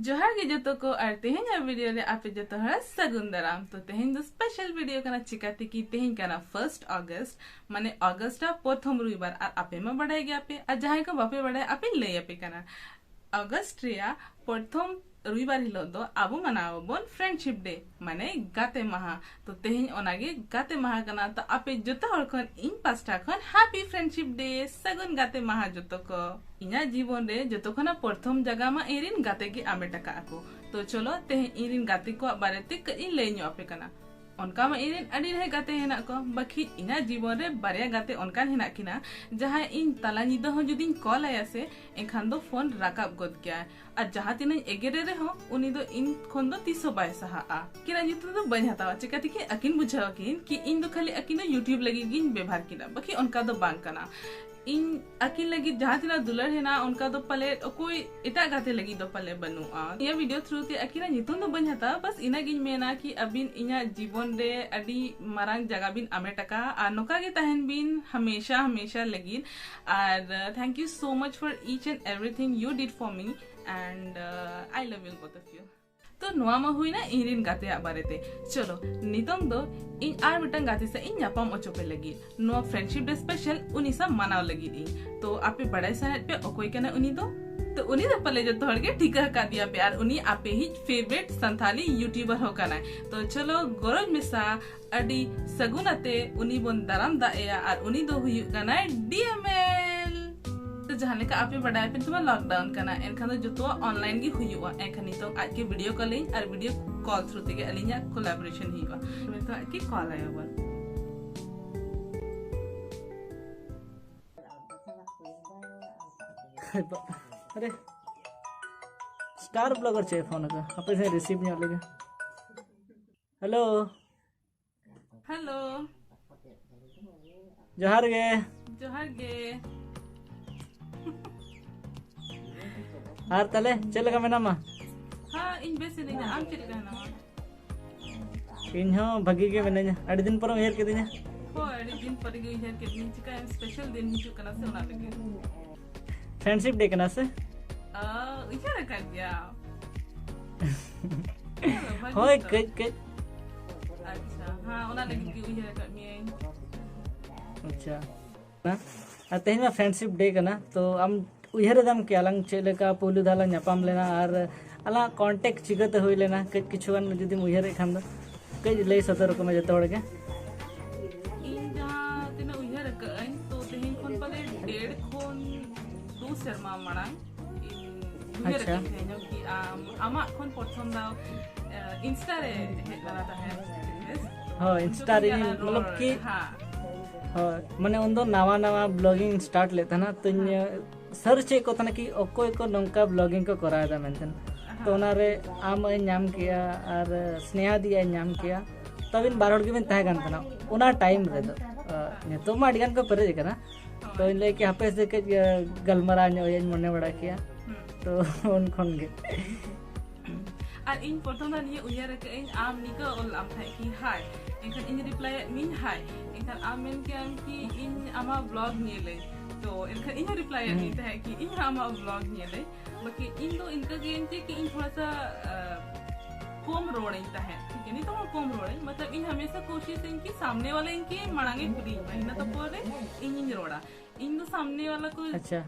जोहार गे जतो को और तेहें वीडियो रे आपे जतो हरा सगुन दाराम। तो तेहें दो स्पेशल वीडियो कना चिकाते की तेहें कना 1 अगस्त माने अगस्त प्रथम रविवार और आपे में बढ़ाई गया पे और जहां को बापे बढ़ाई आपे ले आपे कना अगस्त रिया प्रथम रविवार हिलो दो आबो मनाओ बोन फ्रेंडशिप डे माने गाते महा। तो तेहें ओनागे गाते महा कना। तो आपे जतो हर खन इन पास्टा खन हैप्पी फ्रेंडशिप डे सगुन गाते महा जतो को इना जीवन रे जतो खना प्रथम जगह मा इरिन गाते की आमे टका आको। तो चलो तेहें इरिन गाते को बारे ते कई ले न्यो आपे कना उनका मा इरिन अडी रहे गाते हेना को बाकी इना जीवन रे बारिया गाते उनकान हेना किना जहां इन तला निदा हो जुदिन कॉल आया से एखान दो फोन राकाब गद गया और जहां तिना एगेरे रे हो उनी दो इन खोन दो 300 बाय सहा आ किना जितु दो बन हतावा चिकाती के अकिन बुझावा किन कि इन दो खाली अकिन यूट्यूब लगी गिन व्यवहार किना बाकी उनका दो बांग कना इन अकिन लगी जहां तिना दुलर है ना उनका दो पले कोई इटा गाते लगी दो पले बनुआ ये वीडियो थ्रू ते अकिना नितुन दो बन हता बस इना गिन मेना कि अबिन इना जीवन रे अडी मारांग जगह बिन आमे टका आ नोका गे तहन बिन हमेशा हमेशा लगी और thank you so much for each and everything you did for me and I love you both of you. तो नोआ मा हुई ना इरिन गाते आ बारेते चलो नितोंग दो इन आर मिटंग गाते से इन यापाम ओचोपे लगी नो फ्रेंडशिप डे स्पेशल उनी सा मनाव लगी दी। तो आपे बड़ाई सनत पे ओकोई कना उनी तो उनी दो पले जो तोड़ के ठीका का दिया प्यार उनी आपे ही फेवरेट संथाली यूट्यूबर हो कना। तो चलो गोरज मिसा अडी सगुनाते उनी बोन दाराम दाएया और उनी दो हुई कना डीएमएल। तो जहां लेका आपे बढ़ाए पे तुम लॉकडाउन करना एनखान दो जो ऑनलाइन की हुआ एनखान तो आज के वीडियो कॉलिंग और वीडियो कॉल थ्रू ते अलिया कोलैबोरेशन हुआ मैं तो आज की कॉल आया हुआ अरे स्टार ब्लॉगर चाहिए फोन का आपे से रिसीव नहीं होलेगा। हेलो हेलो जोहार गे आर तले चल का मेना मा हां इन बेसे नहीं आम चल कहना इन हो भगी के मेना अड़ी दिन पर हेर के दिना हो अड़ी दिन पर गई हेर के दिन चिका स्पेशल दिन हिजु कना से ओना लगे फ्रेंडशिप डे कना से इशारा कर दिया होय कच अच्छा हां ओना लगे कि इशारा कर मी अच्छा ना तेज में फ्रेंडशिप डे कना तो हम उहर दम के अलंग चेलेका पुलु दाला नापाम लेना और अला कांटेक्ट चिगते हुई लेना कच किछुगान जुदी उहर खान दो कच लय सतर को में जतो होड़गे इन जहां तिना उहर कन तो तेहिन कोन पले 1.5 खोन 2 शर्मा मणा उहर अच्छा कि आमा कोन प्रथम दाव इंस्टा रे हेला ता है हां इंस्टा रे मतलब कि हां माने उन दो नवा नवा ब्लॉगिंग स्टार्ट लेता ना तो सर्च को तना कि ओकोय को नंका ब्लॉगिंग को कराया था मेंटन तो उनारे आम नाम किया और स्नेहा दिया नाम किया तब इन बारोड़ के में तह गन तना उना टाइम रे ने तो मा अडिगन को परे कना तो इन ले कि हापे से के गलमरा ने मने बड़ा किया तो उन खन गे और इन प्रथम दा निये उयार के इन आम निका ओल आम थाई कि हाय इनखान इन रिप्लाई मीन हाय इनखान आम मेन के आम कि इन आमा ब्लॉग निले तो इनखान इन रिप्लाई मीन है कि इन आमा ब्लॉग निले बाकी इन दो इनका गेम थी कि इन थोड़ा सा कम रोड इंता है ठीक है नहीं तो कम रोड है मतलब इन हमेशा कोशिश इनकी सामने वाले इनकी मणांगे पूरी महीना तो पूरे इन रोड़ा इन दो सामने वाला को अच्छा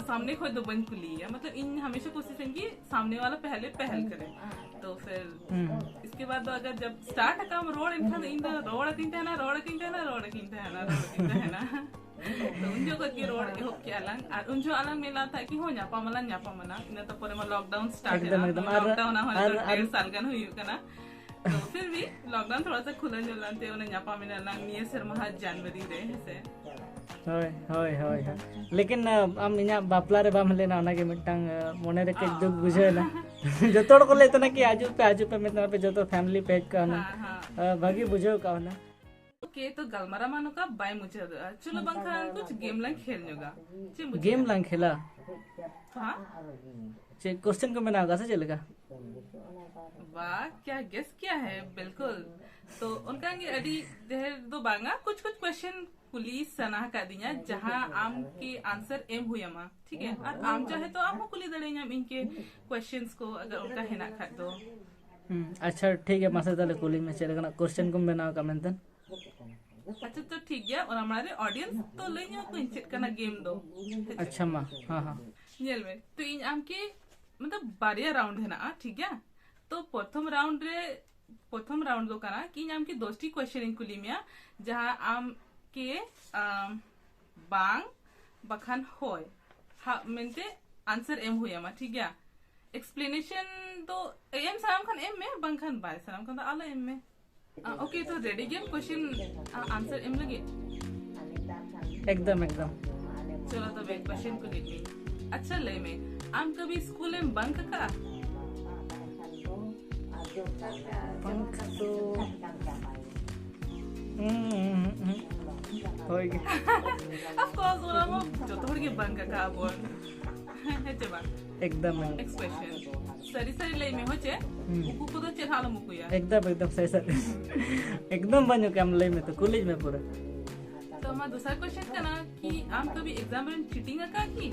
सामने खोद दो बन खुली है मतलब इन हमेशा कोशिश है कि सामने वाला पहले पहल करे। तो फिर इसके बाद अगर जब स्टार्ट काम रोड इनका इन रोड किंते है ना तो उन जो की रोड हो के अलग और उन जो अलग मिला था कि हो न्यापा मना इन तो पूरे में लॉकडाउन स्टार्ट है लॉकडाउन हो 1.5 साल का हुई कना तो फिर भी लॉकडाउन थोड़ा सा खुलन जलते उन्हें न्यापा मिला निये सर महा जनवरी रे से होय होय होय लेकिन हम इना बापला रे बाम लेना ओना के मिटंग मोने रे के दुख बुझेला जतोड़ को लेते ना कि आजू पे मेतना पे जतो फैमिली पेज का ना भागी बुझो का ना ओके तो गलमरा मानो का बाय मुझे चलो बंखा कुछ गेम लंग खेलनेगा गेम लंग खेला हां चे क्वेश्चन को मैंने आगा से चलेगा वाह क्या गेस किया है बिल्कुल। तो उनका अडी देर दो बांगा कुछ क्वेश्चन कुली सना का दिया जहां आम के आंसर एम हुयमा ठीक है और आम चाहे तो आम कुली दड़ेኛ इनके क्वेश्चंस को अगर उनका हेना खा तो अच्छा ठीक है मासे ताले कुली में चले गना क्वेश्चन को बनाओ का मेंतन अच्छा तो ठीक है और हमारे ऑडियंस तो लेኛ को इंचेट करना गेम दो अच्छा मा हां हां नेल में तो इन आम के मतलब बारिया राउंड है ना ठीक है तो प्रथम राउंड दो करा कि आम के दोस्ती क्वेश्चन इन कुली में जहां आम के बांग बखान होय हा मेंते आंसर एम हुयमा ठीक है एक्सप्लेनेशन तो एम साम खान एम में बंखान बाय साम खान आला एम में ओके तो रेडी गेम क्वेश्चन आंसर एम लगे एकदम चलो तो वे क्वेश्चन को लेके अच्छा ले में आम कभी स्कूल में बंक का पंख तो होएगी ऑफ कोर्स ओला मो जो तो के बंक का बोल है जबा एकदम एक्सप्रेशन सरी ले में होचे उकु को तो चढ़ालो मुकुया एकदम सही एकदम बनो के हम ले में तो कॉलेज में पूरा तो हमारा दूसरा क्वेश्चन का ना कि आम कभी एग्जाम में चीटिंग का की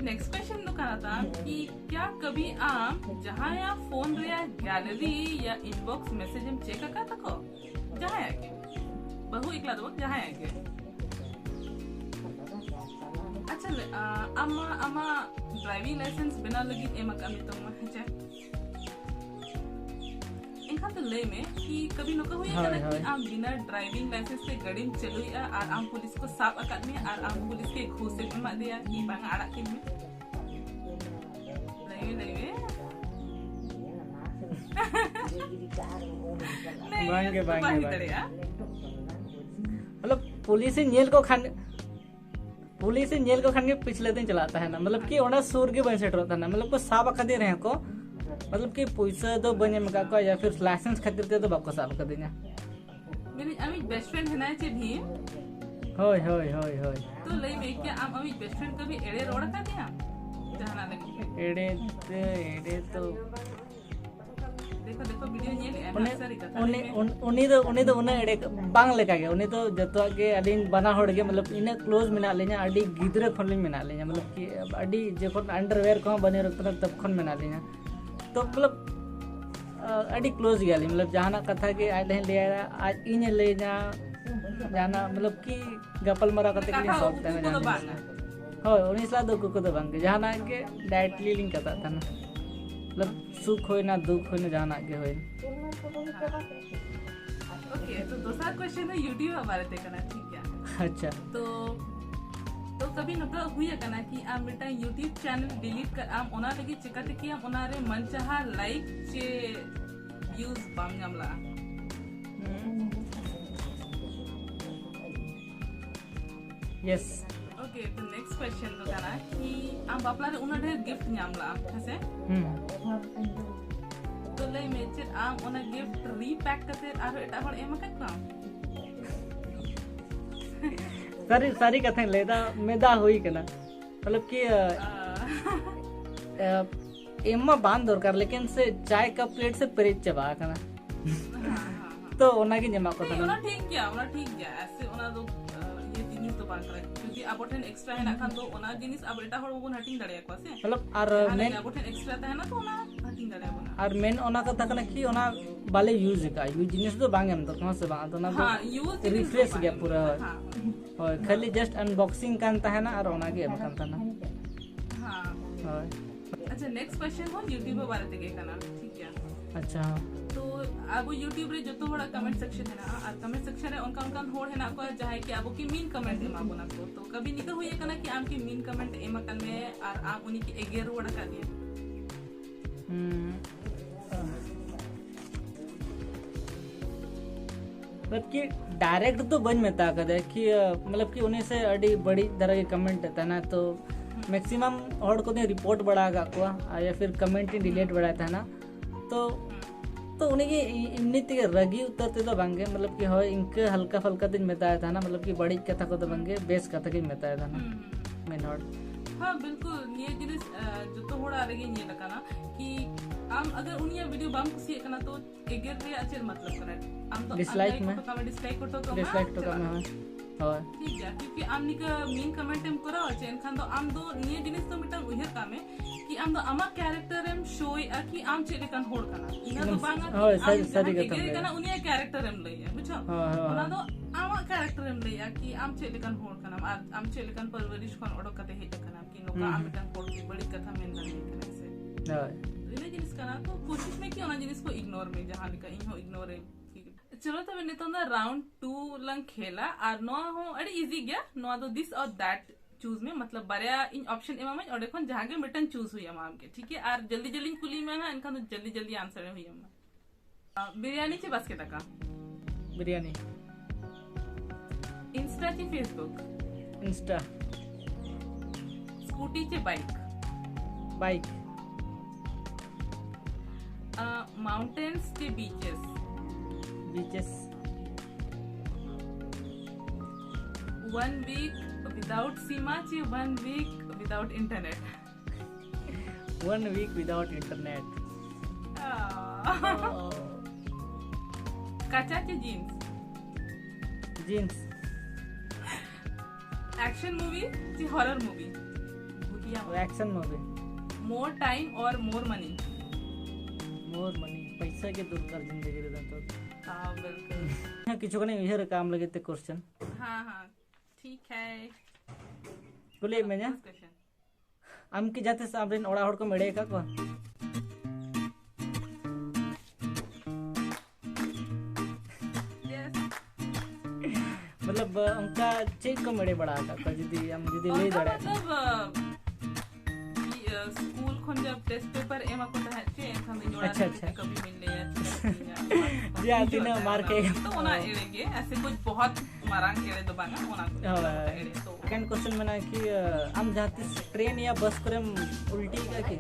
नेक्स्ट क्वेश्चन तो करा था कि क्या कभी आम जहाँ या फोन रे गैलरी या इनबॉक्स मैसेज हम चेक का तको जहाँ आके बहु इकला दो जहाँ आके अच्छा अमा ड्राइविंग लाइसेंस बिना लगी एमा कमी तो है इनका तो ले में कि कभी नको हुई है ना कि आम बिना ड्राइविंग लाइसेंस से गाड़ी चलुई और आम पुलिस को साफ अकाद में और आम पुलिस के घूस से मा दिया कि बांग आड़ा के में बांगे मतलब पुलिस नेल को खान के पिछले दिन चलाता है ना मतलब कि ओना सूर के बन सेट होता है ना मतलब को साफ अकादे रहे को मतलब कि पैसा तो बने में का या फिर लाइसेंस खातिर ते तो बाको साफ कर देना मेरी अमी बेस्ट फ्रेंड है ना चे भी होय तो लई में क्या आम अमी बेस्ट फ्रेंड कभी एड़े रोड का दिया जहां लगे एड़े तो देखो वीडियो नेल सरी कथा उनी तो उना एड़े बांग लेका गे उनी तो जतवा के अलिन बना होड़ गे मतलब इना क्लोज मिना ले냐 अडी गिदरे खन लिन मिना ले냐 मतलब कि अडी जेखन अंडरवेयर को बने रखतना तब खन मिना ले냐 तो मतलब अडी क्लोज गया मतलब जहाना कथा के आज ले आज इन ले냐 जाना मतलब कि गपल मरा कते के सॉल्व तने जाना हो उनी सला दो को तो बांग जहाना के डायरेक्टली लिंक करता था ना मतलब सुख होय ना दुख होय ना जाना के होय ओके तो दूसरा क्वेश्चन है यूट्यूब हमारे ते करना ठीक है अच्छा तो कभी नका हुई है ना कि आम बेटा यूट्यूब चैनल डिलीट कर आम ओना लगी चिकाते कि आम ओना रे मनचाहा लाइक चे व्यूज बाम gamla यस ओके तो नेक्स्ट क्वेश्चन तो करना कि आम बापला रे उना ढेर गिफ्ट gamla हसे तो ले मेचर आम ओना गिफ्ट रीपैक करते आरो एटा हर एमा का काम सारी कथा लेदा मेदा हुई कना मतलब कि एमा बांध दरकार लेकिन से चाय का प्लेट से पेरेज चबा कना तो ओना की जमा को ओना ठीक गया ऐसे ओना दो ये जिनिस तो बांध करे क्योंकि अबोठन एक्स्ट्रा है ना खान तो ओना जिनिस अब एटा हर बन हटिंग दड़े को से मतलब और मेन अबोठन एक्स्ट्रा है ना तो ओना हटिंग दड़े बना और मेन ओना कथा कना कि ओना बाले यूज का यूज जिनिस तो बांगे हम तो कहां से बांध तो ना हां यूज रिफ्रेश गया पूरा और खाली जस्ट अनबॉक्सिंग कांता है ना और ओना के कांता ना हां अच्छा नेक्स्ट क्वेश्चन हो यूट्यूब के बारे में कहना ठीक है अच्छा तो अब यूट्यूब रे जो तो बड़ा कमेंट सेक्शन है ना और कमेंट सेक्शन है उनका होड़ है ना को चाहे कि अब की मीन कमेंट एमा बना तो कभी निका हुई है ना कि आम की मीन कमेंट एमा कन में और आप उन्हीं की एगेर रोड का दिया मतलब कि डायरेक्ट तो बन में ताकत है कि मतलब कि उन्हें से अड़ी बड़ी तरह के कमेंट था ना तो मैक्सिमम और को रिपोर्ट बढ़ा को या फिर कमेंट डिलीट बढ़ाया था ना तो उन्हें की इन्नी रगी उतरते तो बंगे मतलब कि हो इनके हल्का फल्का दिन बताया था ना मतलब कि बड़ी कथा को तो बंगे बेस कथा की बताया था ना मेन हॉट हाँ बिल्कुल ये जिनिस जो तो होड़ा आगे ये लगा कि आम अगर उनिया वीडियो बाम कुसी करना तो एगर रे अच्छे मतलब करे आम तो डिसलाइक में डिसलाइक को तो कम हां ठीक है क्योंकि आम निका मीन कमेंट एम करा আছে এনখান তো आम दो নিয়ে জিনিস তো মিটাং উইহার কামে কি आम तो आमा कैरेक्टर एम शोय आ कि आम चेले कान होड़ कना इना तो बांगा हां सरी कतम एगर कना उनिया कैरेक्टर एम लइया बुझो ओना तो आमा कैरेक्टर एम लइया कि आम चेले कान होड़ कना आम चेले कान परवरिश कोन ओडो कते हे कना कि नोका आम मिटां होड़ की बड़ी कथा मेन नहीं करे से हां इने जिनिस कना तो कोशिश में कि ओना जिनिस को इग्नोर में जहां लिखा इहो इग्नोर है चलो तब नितो ना राउंड 2 लंग खेला और नो हो अरे इजी गया नो तो दिस और दैट चूज में मतलब बरिया इन ऑप्शन एमा में और देखो जहां के मिटन चूज हुई हम के ठीक है और जल्दी जल्दी कुली में ना इनका तो जल्दी जल्दी आंसर हुई हम बिरयानी चे बास्केट का बिरयानी इंस्टा चे फेसबुक इंस्टा स्कूटी चे बाइक बाइक माउंटेन्स चे बीचेस बीचेस 1 week without सीमा ची 1 week without internet 1 week without internet काचा ची जीन्स जीन्स एक्शन मूवी ची हॉरर मूवी भूतिया एक्शन मूवी मोर टाइम और मोर मनी पैसा के दूर जिंदगी रे तो हां बिल्कुल किछु कने इहर काम लगे ते क्वेश्चन हां हां ठीक है बोले मैं जा आम की जाते सामने ओड़ा हड़ को मेड़े का को मतलब उनका चेक को मेड़े बड़ा का जदी हम जदी ले दड़े मतलब स्कूल खन जब टेस्ट पेपर एमा को था चे एखन जोड़ा अच्छा कभी मिलले या दिन मार के तो ओना एड़ेगे ऐसे कुछ बहुत मारांग एड़े दो बांगा ओना एड़े तो सेकंड क्वेश्चन में ना कि हम जाते ट्रेन या बस करे उल्टी का के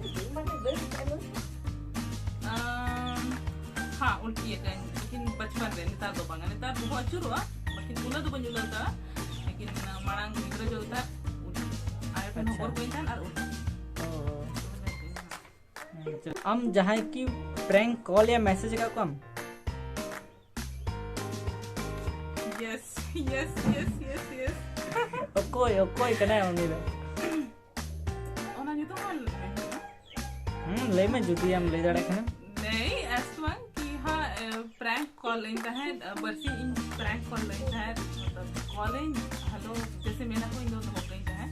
हां उल्टी है लेकिन बचपन रे नेता दो बांगा नेता बहुत चुरुआ लेकिन उना तो बंजुला था लेकिन मारांग गिरा जो था आए पे नंबर कोई था और हम जहाँ की प्रैंक कॉल या मैसेज का कम yes yes yes yes yes कोई कना है उन्हीं ओना जी तो हाल ले में जुदी हम ले जाड़े खना नहीं एस1 कि हां प्रैंक कॉल लेता है बरसी इन प्रैंक कॉल लेता है मतलब कॉलिंग हेलो जैसे मेरा को इन दोनों हो गई है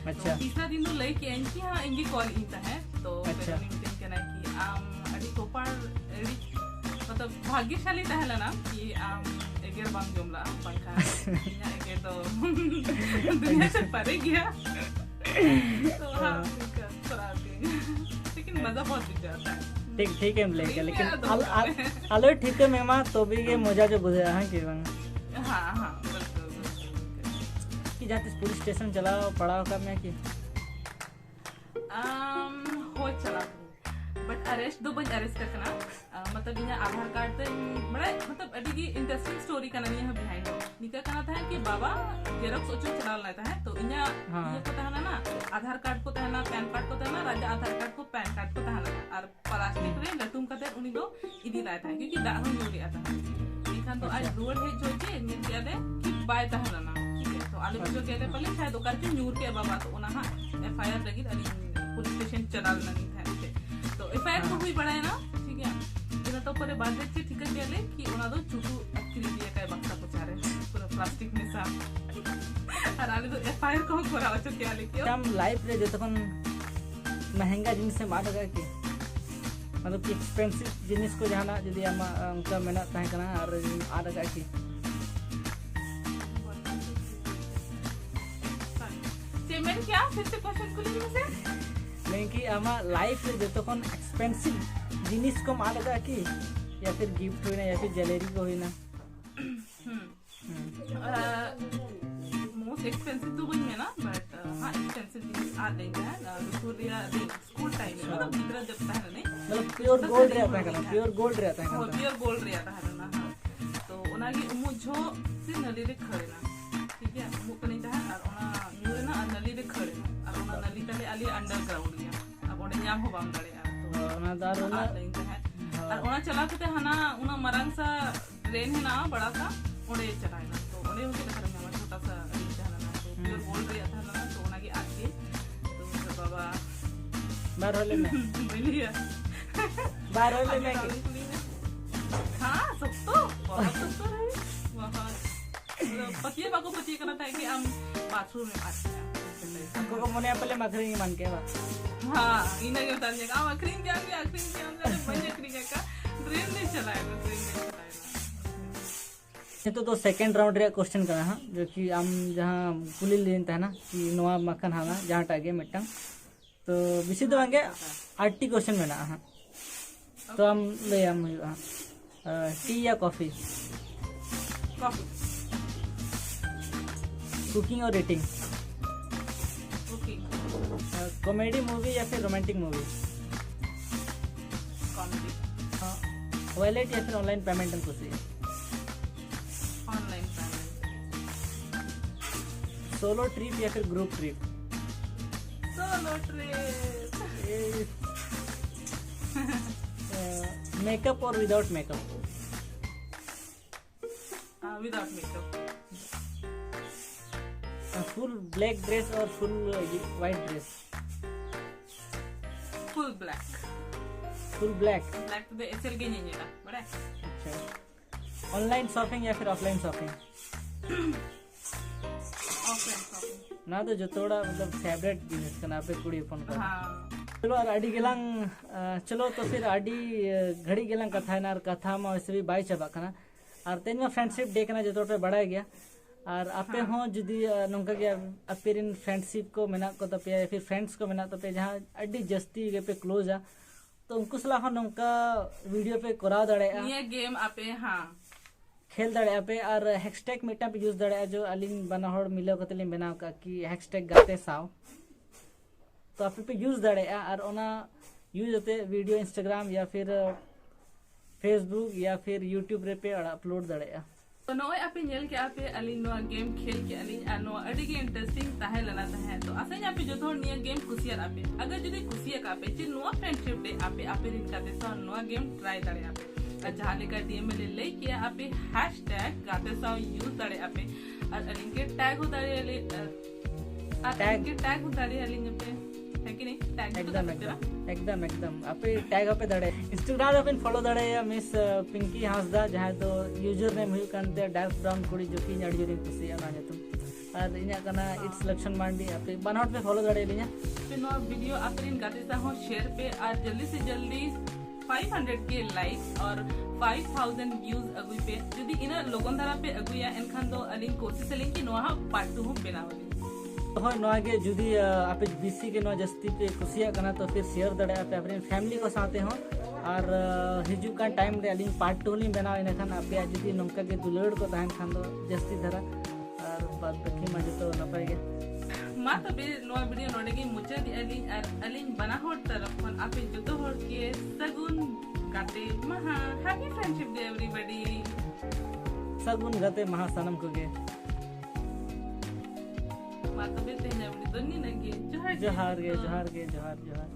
अच्छा तीसरा दिन तो लेके इनकी हां इनकी कॉल इंता है तो अच्छा कि अड़ी कोपार एड़ी मतलब भाग्यशाली तहला ना कि एगर बांग जुमला पंखा इना एगर तो दुनिया से परे गया तो हां थोड़ा लेकिन मजा बहुत दिख जाता है ठीक है लेके लेकिन आलो ठीक है मेमा तो भी ये मजा जो बुझे हां कि हां हां बिल्कुल कि जाते पुलिस स्टेशन चला पड़ा का मैं कि हो चला बट अरेस्ट दो बज अरेस्ट करना मतलब इना आधार कार्ड ते बड़ा मतलब अभी की इंटरेस्टिंग स्टोरी का नहीं है बिहाइंड निका कहना था कि बाबा जेरॉक्स ओचो चला लेता है तो इना ये को कहना ना आधार कार्ड को कहना पैन कार्ड को कहना राजा आधार कार्ड को पैन कार्ड को कहना और प्लास्टिक रे लटुम कहते उनी दो इदी लाता है क्योंकि दा हो जोड़ी आता है इखान तो आज रोड है जो के निके दे कि बाय कहना ना ठीक है तो आलू जो कहले पहले शायद ओकर के न्यूर के बाबा तो ओना हां एफआईआर लगी अली पुलिस स्टेशन चला नहीं था तो एफआईआर को हुई बड़ा है ना ठीक है इना तो परे बाद से ठीक है ले कि ओना दो चुटू अक्री दिया काय बक्सा पचारे पूरा प्लास्टिक में सा और आले तो एफआईआर को करावा तो क्या लेके हम लाइफ रे जतन महंगा जिनिस से मार लगा के मतलब कि एक्सपेंसिव जिनिस को जाना यदि हम उनका मेहनत ताहे कना और आ लगा की पेमेंट क्या फिर से क्वेश्चन को लेने से नहीं कि आमा लाइफ रे जतन एक्सपेंसिव जिनिस को मार लगा की या फिर गिफ्ट होइना या फिर ज्वेलरी को होइना मोस्ट एक्सपेंसिव तो वही है ना बट हां एक्सपेंसिव जिनिस आ रही है स्कूल टाइम में मतलब जितना जब था नहीं मतलब प्योर गोल्ड रहता है ना प्योर गोल्ड रहता है ना प्योर गोल्ड रहता है ना तो उनागी मुझो से नली रे खड़े ना ठीक है मु कने था और ओना न्यू ना नली रे खड़े और ओना नली तले nyam ho bam dareya to ona dar ona ar ona chala kate hana una marang sa train है ना बड़ा सा ओड़े चलाएगा तो ओड़े होके देखा मैं छोटा सा रिंग चला ना तो प्योर बोल रही था ना तो ओना की आके तो बाबा बार होले में मिलिए बार होले में हां सब तो बहुत तो है वहां पतिए बाको पतिए करना था कि हम बाथरूम में आते को मने पहले मखरी मान के बा हां इना के बता दिया हम अखरीन क्या बने अखरीन का ट्रेन नहीं चलाएगा ट्रेन नहीं चलाएगा तो सेकंड राउंड रे क्वेश्चन करना हां जो कि हम जहां कुली लेन था ना कि नवा मखन हाना जहां टागे मिटंग तो बिसी दो आगे 80 क्वेश्चन में ना हां तो हम ले हम टी या कॉफी कॉफी कुकिंग और ईटिंग कुकिंग कॉमेडी मूवी या फिर रोमांटिक मूवी कॉमेडी वॉलेट या फिर ऑनलाइन पेमेंट एंड खुशी ऑनलाइन पेमेंट सोलो ट्रिप या फिर group trip solo trip makeup और without makeup without makeup full black dress और full white dress full black full black black तो SL के नहीं है बड़ा अच्छा ऑनलाइन शॉपिंग या फिर ऑफलाइन शॉपिंग ऑफलाइन शॉपिंग ना तो जो थोड़ा मतलब फेवरेट जिनिस कना पे कुड़ी फोन कर हां चलो और आडी गेलांग चलो तो फिर आडी घड़ी गेलांग कथा ना कथा में वैसे भी बाई चबा कना और तेन में फ्रेंडशिप डे कना जो तो बड़ा गया और आपे हो जुदी नोंका गया अपेरिन फ्रेंडशिप को मेना को तपे या फिर फ्रेंड्स को मेना तपे जहां अड्डी जस्ती गे पे क्लोज आ तो उनको सलाह हो नोंका वीडियो पे करा दड़े ये गेम आपे हां खेल दड़े पे और हैशटैग मिटा पे यूज दड़े जो अलिन बना होड़ मिलो कतली बनाव का कि हैशटैग गाते साव तो आप पे यूज दड़े और ओना यूज होते वीडियो इंस्टाग्राम या फिर फेसबुक या फिर यूट्यूब रे पे अपलोड दड़े तो नोय आपे नेल के आपे अलिन नो गेम खेल के अलिन नो अडी के इंटरेस्टिंग ताहे लना ताहे तो असे आपे जो थोड़ निया गेम खुशियार आपे अगर जदी खुशिया का आपे ची नो फ्रेंडशिप डे आपे आपे रिन काते सा नो गेम ट्राई दड़े आपे जहां लेकर डीएम में ले किया आपे हैशटैग गाते सा यूज दड़े आपे और अलिन के टैग हो दड़े अलिन के टैग हो दड़े अलिन पे है कि नहीं टैग एकदम एकदम एकदम आपे टैग आपे दड़े इंस्टाग्राम पे फॉलो दड़े या मिस पिंकी हांसदा जहां तो यूजर नेम हुई कानते डार्क ब्राउन कुड़ी जो कि अड़ी जोरी खुशी ना जतु और इना कना इट्स लक्षण मांडी आपे बनावट पे फॉलो दड़े लिया पे नो वीडियो आपरिन गाते सा हो शेयर पे और जल्दी से जल्दी 500 के लाइक्स और 5000 व्यूज अगुई पे जदी इना लोगन धारा पे अगुया एनखान दो अलिन कोशिश लें कि नोहा पार्ट 2 हम बनावली হয় নয়াগে যদি আপে বিসি के नो जस्ती पे खुशिया कना तो फिर शेयर दड़े आपे अपने फैमिली को साथे हो और हिजु का टाइम रे अलिन पार्ट 2 लिन बनाव इना खान आपे जदी नमका के दुलड़ को ताहन खान दो जस्ती धरा और बाद बाकी मा जो नपाय गे मा तबे नो वीडियो नोडे की मुचे दी अलिन बना हो तरफ खन आपे जतो हो के सगुन गाते महा हैप्पी फ्रेंडशिप डे एवरीबॉडी सगुन गाते महा सनम को गे मा तबे ते ने तो नी नगे जोहार गे जोहार गे जोहार जोहार